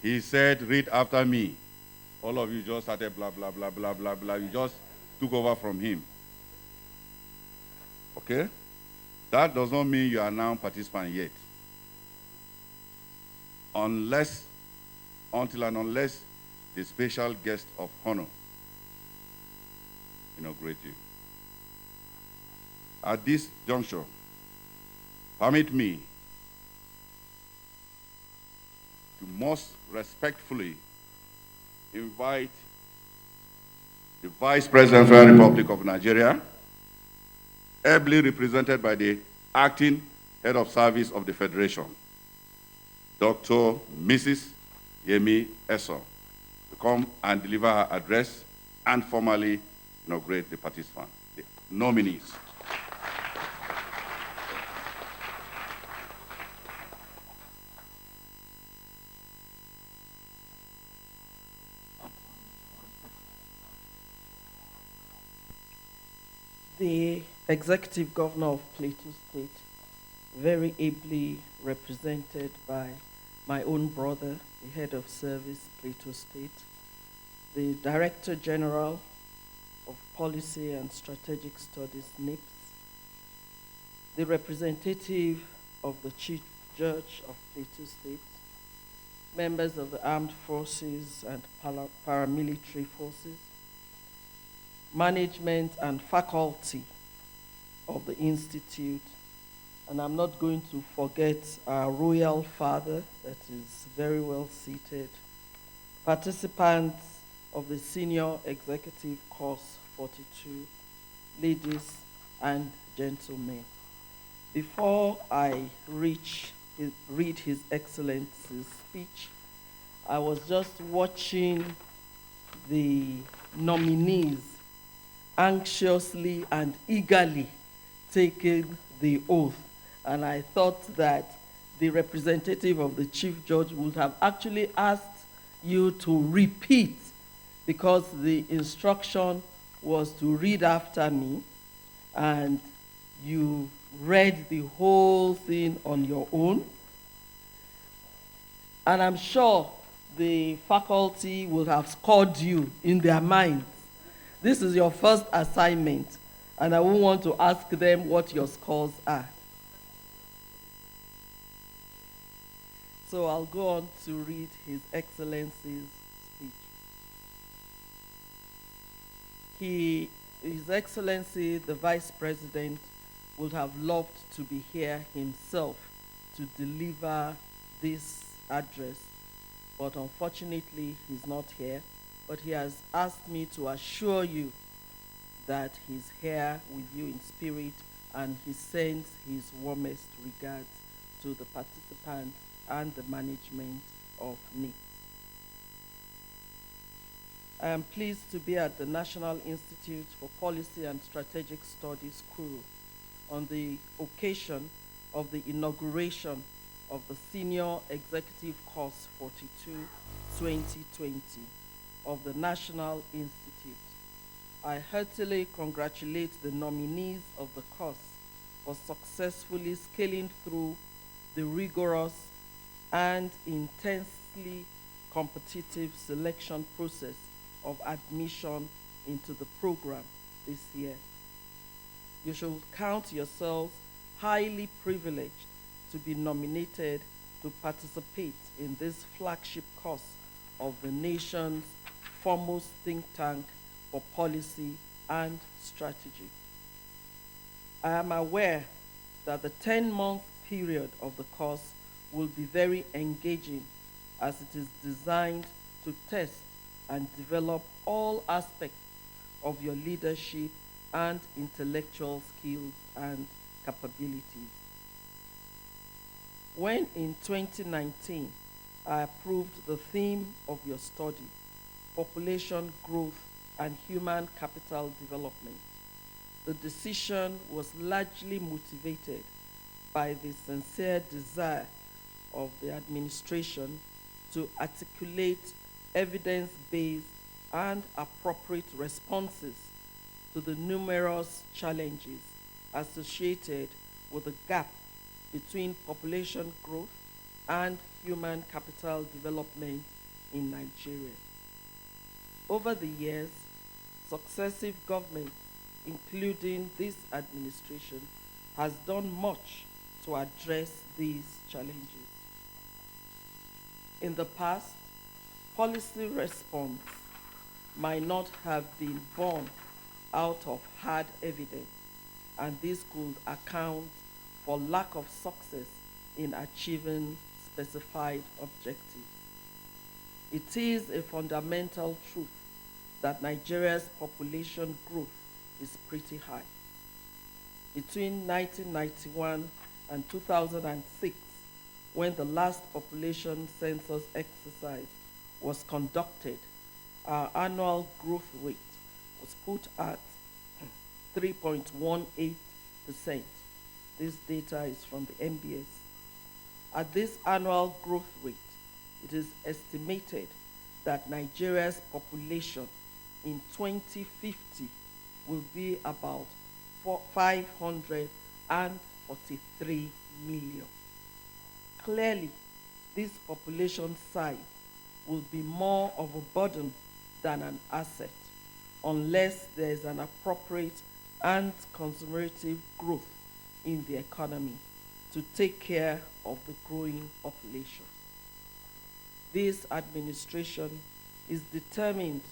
He said, read after me. All of you just started blah, blah, blah, blah, blah, blah. You just took over from him. Okay? That does not mean you are now participant yet. Until and unless the special guest of honor inaugurate you. At this juncture, permit me to most respectfully invite the Vice President of the Federal Republic of Nigeria, ably represented by the Acting Head of Service of the Federation, Dr. Mrs. Yemi Eso, to come and deliver her address and formally inaugurate the participants, the nominees. The Executive Governor of Plateau State, very ably represented by my own brother, the Head of Service, Plateau State, the Director General of Policy and Strategic Studies, NIPS, the representative of the Chief Judge of Plateau State, members of the Armed Forces and Paramilitary Forces, management and faculty of the Institute, and I'm not going to forget our royal father that is very well seated, participants of the Senior Executive Course 42, ladies and gentlemen. Before I read His Excellency's speech, I was just watching the nominees anxiously and eagerly taking the oath. And I thought that the representative of the Chief Judge would have actually asked you to repeat, because the instruction was to read after me, and you read the whole thing on your own. And I'm sure the faculty will have scored you in their minds. This is your first assignment, and I won't want to ask them what your scores are. So I'll go on to read His Excellency's speech. His Excellency, the Vice President, would have loved to be here himself to deliver this address, but unfortunately he's not here. But he has asked me to assure you that he's here with you in spirit, and he sends his warmest regards to the participants and the management of NIPS. I am pleased to be at the National Institute for Policy and Strategic Studies, Kuru, on the occasion of the inauguration of the Senior Executive Course 42 2020 of the National Institute. I heartily congratulate the nominees of the course for successfully scaling through the rigorous and intensely competitive selection process of admission into the program this year. You should count yourselves highly privileged to be nominated to participate in this flagship course of the nation's foremost think tank for policy and strategy. I am aware that the 10-month period of the course will be very engaging, as it is designed to test and develop all aspects of your leadership and intellectual skills and capabilities. When in 2019, I approved the theme of your study, population growth and human capital development, the decision was largely motivated by the sincere desire of the administration to articulate evidence-based and appropriate responses to the numerous challenges associated with the gap between population growth and human capital development in Nigeria. Over the years, successive governments, including this administration, has done much to address these challenges. In the past, policy response might not have been born out of hard evidence, and this could account for lack of success in achieving specified objectives. It is a fundamental truth that Nigeria's population growth is pretty high. Between 1991 and 2006, when the last population census exercise was conducted, our annual growth rate was put at 3.18%. This data is from the MBS. At this annual growth rate, it is estimated that Nigeria's population in 2050 will be about 543 million. Clearly, this population size will be more of a burden than an asset unless there is an appropriate and conservative growth in the economy to take care of the growing population. This administration is determined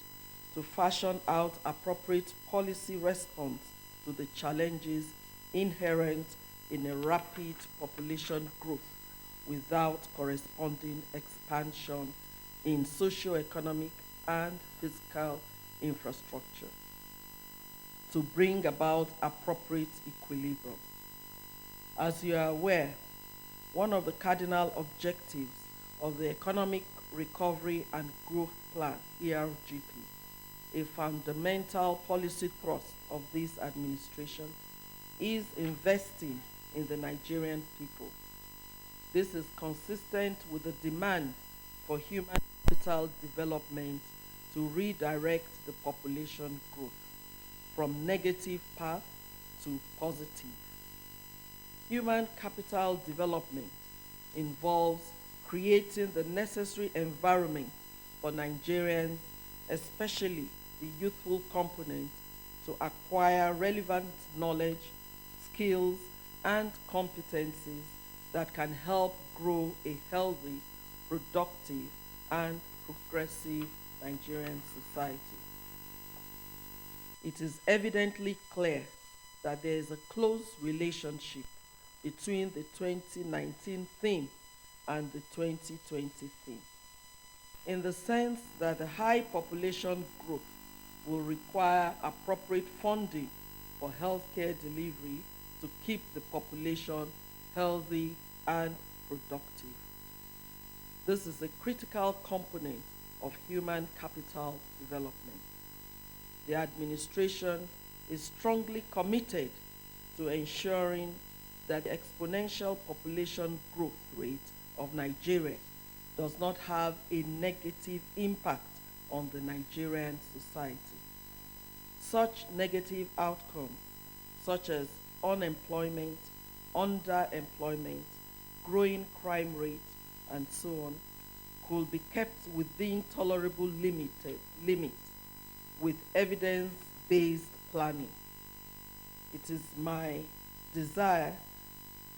to fashion out appropriate policy response to the challenges inherent in a rapid population growth without corresponding expansion in socio-economic and physical infrastructure to bring about appropriate equilibrium. As you are aware, one of the cardinal objectives of the Economic Recovery and Growth Plan, ERGP, a fundamental policy thrust of this administration, is investing in the Nigerian people. This is consistent with the demand for human capital development to redirect the population growth from negative path to positive. Human capital development involves creating the necessary environment for Nigerians, especially the youthful component, to acquire relevant knowledge, skills, and competencies that can help grow a healthy, productive, and progressive Nigerian society. It is evidently clear that there is a close relationship between the 2019 theme and the 2020 theme, in the sense that the high population growth will require appropriate funding for healthcare delivery to keep the population healthy and productive. This is a critical component of human capital development. The administration is strongly committed to ensuring that the exponential population growth rate of Nigeria does not have a negative impact on the Nigerian society. Such negative outcomes, such as unemployment, underemployment, growing crime rate, and so on, could be kept within tolerable limits with evidence-based planning. It is my desire,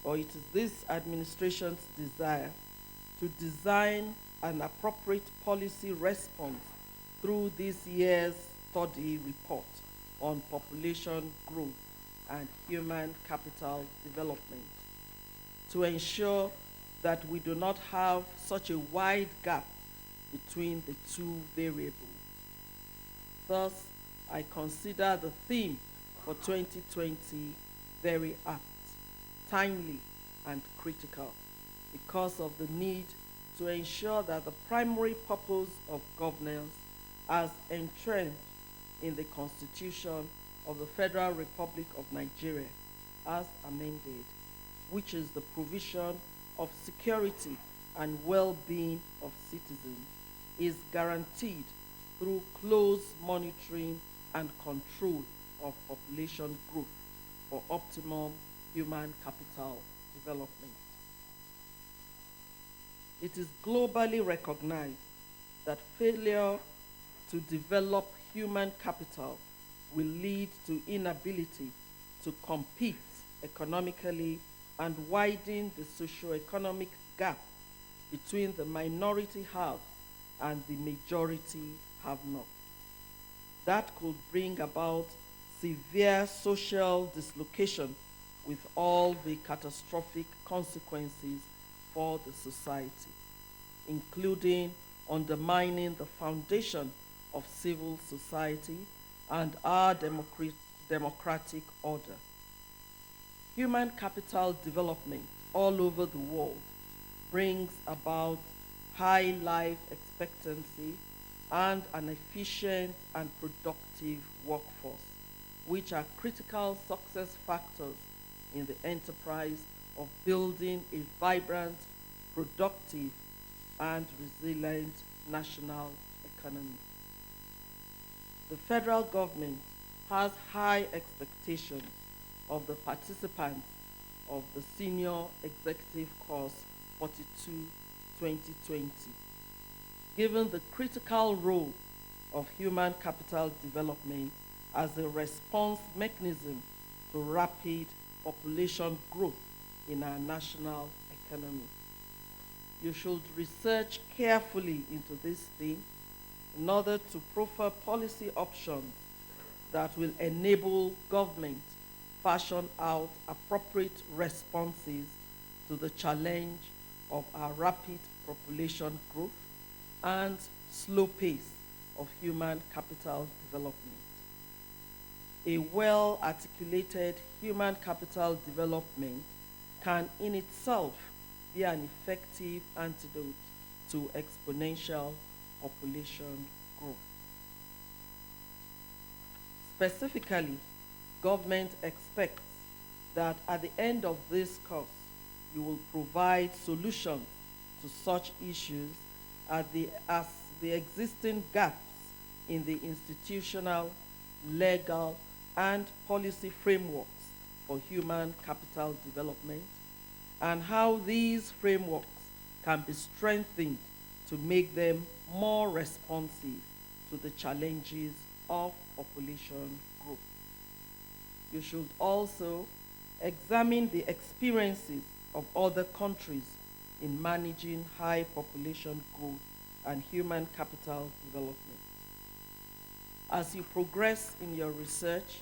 or it is this administration's desire, to design an appropriate policy response through this year's study report on population growth and human capital development to ensure that we do not have such a wide gap between the two variables. Thus, I consider the theme for 2020 very apt, timely, and critical because of the need to ensure that the primary purpose of governance, as entrenched in the Constitution of the Federal Republic of Nigeria, as amended, which is the provision of security and well-being of citizens, is guaranteed through close monitoring and control of population growth for optimum human capital development. It is globally recognized that failure to develop human capital will lead to inability to compete economically and widen the socio-economic gap between the minority haves and the majority have-not. That could bring about severe social dislocation with all the catastrophic consequences for the society, including undermining the foundation of civil society and our democratic order. Human capital development all over the world brings about high life expectancy and an efficient and productive workforce, which are critical success factors in the enterprise of building a vibrant, productive, and resilient national economy. The federal government has high expectations of the participants of the Senior Executive Course 42-2020, given the critical role of human capital development as a response mechanism to rapid population growth in our national economy. You should research carefully into this theme in order to proffer policy options that will enable government fashion out appropriate responses to the challenge of our rapid population growth and slow pace of human capital development. A well-articulated human capital development can in itself be an effective antidote to exponential population growth. Specifically, government expects that at the end of this course, you will provide solutions to such issues as the existing gaps in the institutional, legal, and policy frameworks for human capital development, and how these frameworks can be strengthened to make them more responsive to the challenges of population growth. You should also examine the experiences of other countries in managing high population growth and human capital development. As you progress in your research,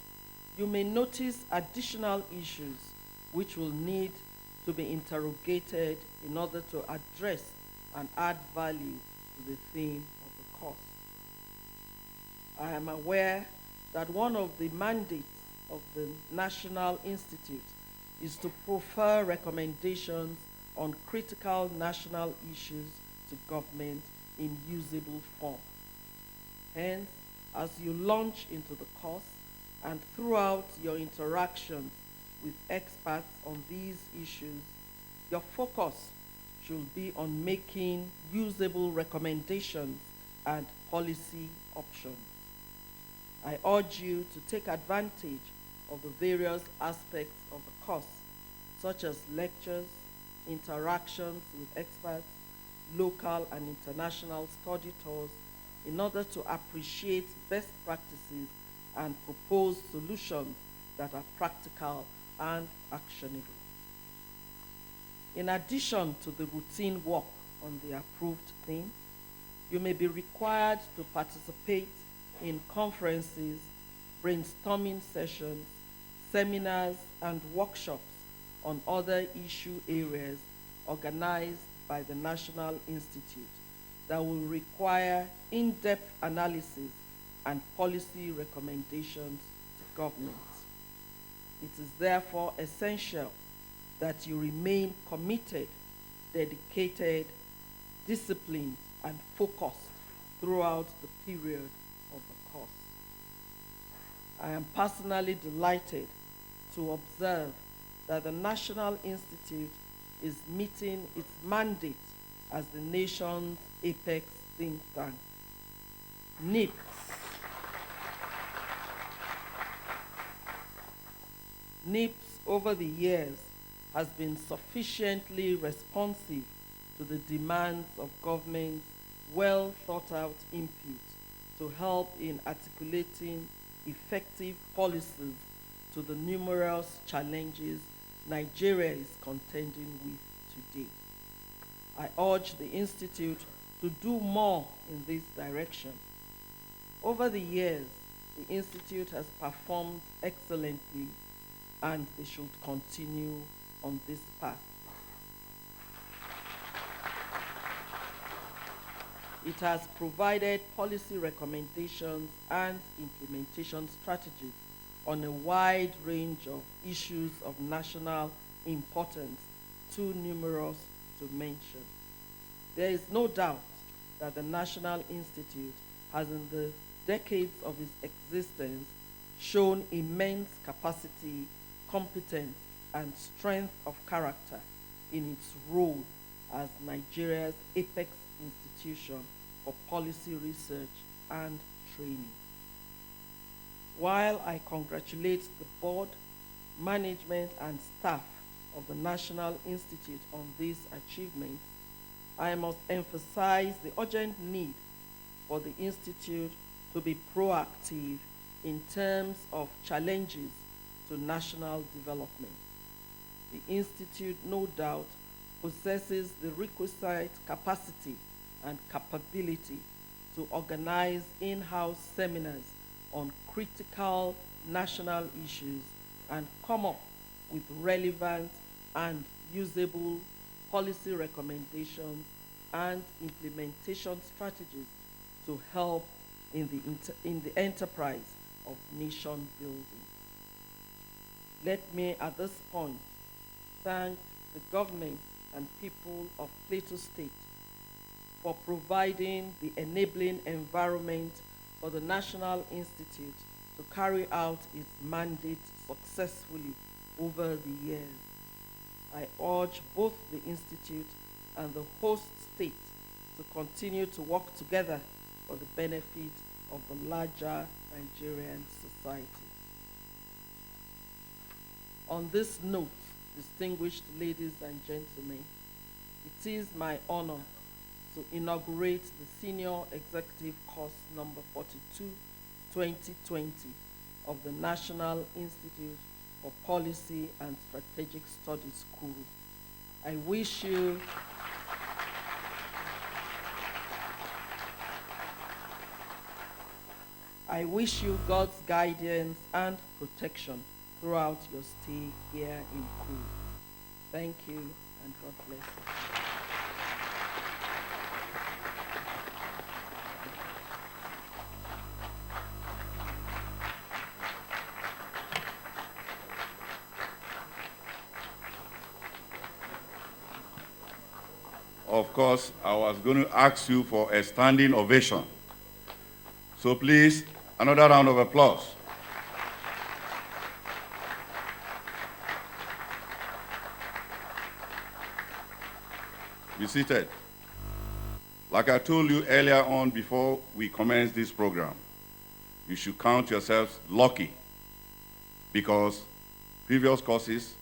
you may notice additional issues which will need to be interrogated in order to address and add value to the theme of the course. I am aware that one of the mandates of the National Institute is to proffer recommendations on critical national issues to government in usable form. Hence, as you launch into the course and throughout your interactions with experts on these issues, your focus should be on making usable recommendations and policy options. I urge you to take advantage of the various aspects of the course, such as lectures, interactions with experts, local and international study tours, in order to appreciate best practices and propose solutions that are practical and actionable. In addition to the routine work on the approved theme, you may be required to participate in conferences, brainstorming sessions, seminars, and workshops on other issue areas organized by the National Institute that will require in-depth analysis and policy recommendations to governments. It is therefore essential that you remain committed, dedicated, disciplined, and focused throughout the period of the course. I am personally delighted to observe that the National Institute is meeting its mandate as the nation's apex think tank. NIPS over the years has been sufficiently responsive to the demands of government's well thought out input to help in articulating effective policies to the numerous challenges Nigeria is contending with today. I urge the Institute to do more in this direction. Over the years, the Institute has performed excellently, and they should continue on this path. It has provided policy recommendations and implementation strategies on a wide range of issues of national importance, too numerous to mention. There is no doubt that the National Institute has, in the decades of its existence, shown immense capacity, competence, and strength of character in its role as Nigeria's apex institution for policy research and training. While I congratulate the board, management, and staff of the National Institute on these achievements, I must emphasize the urgent need for the Institute to be proactive in terms of challenges to national development. The Institute, no doubt, possesses the requisite capacity and capability to organize in-house seminars on critical national issues and come up with relevant and usable policy recommendations and implementation strategies to help in the enterprise of nation building. Let me at this point thank the government and people of Plateau State for providing the enabling environment for the National Institute to carry out its mandate successfully over the years. I urge both the Institute and the host state to continue to work together for the benefit of the larger Nigerian society. On this note, distinguished ladies and gentlemen, it is my honor to inaugurate the Senior Executive Course number 42, 2020 of the National Institute for Policy and Strategic Studies, Kuru. I wish you God's guidance and protection throughout your stay here in Kuru. Thank you, and God bless you. Of course, I was going to ask you for a standing ovation. So please, another round of applause. Be seated. Like I told you earlier on before we commenced this program, you should count yourselves lucky because previous courses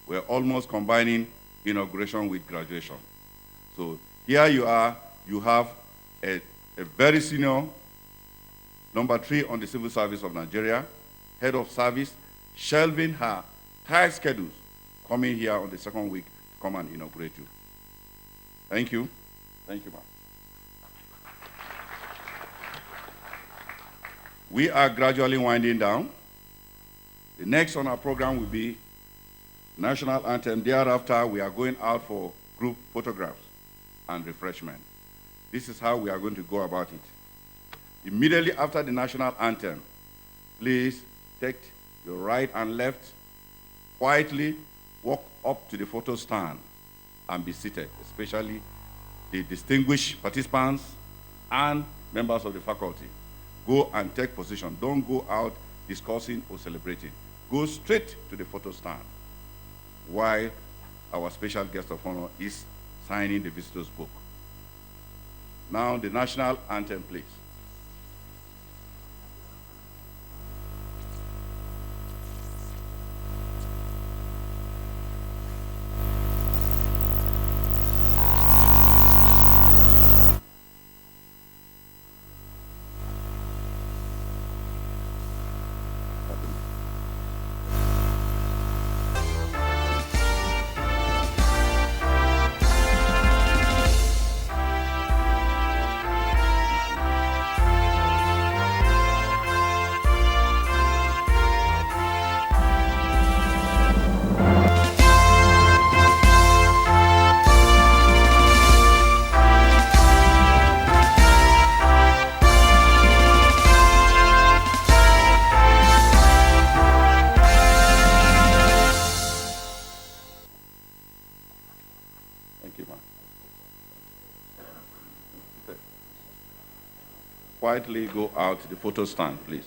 were almost combining inauguration with graduation. So here you are, you have a very senior, number 3 on the civil service of Nigeria, head of service, shelving her tight schedules, coming here on the second week to come and inaugurate you. Thank you. Thank you, ma'am. We are gradually winding down. The next on our program will be national anthem. Thereafter, we are going out for group photographs and refreshment. This is how we are going to go about it. Immediately after the national anthem, please take your right and left, quietly walk up to the photo stand and be seated, especially the distinguished participants and members of the faculty. Go and take position. Don't go out discussing or celebrating. Go straight to the photo stand while our special guest of honor is signing the visitor's book. Now, the national anthem, please. you, ma'am. Quietly go out to the photo stand, please.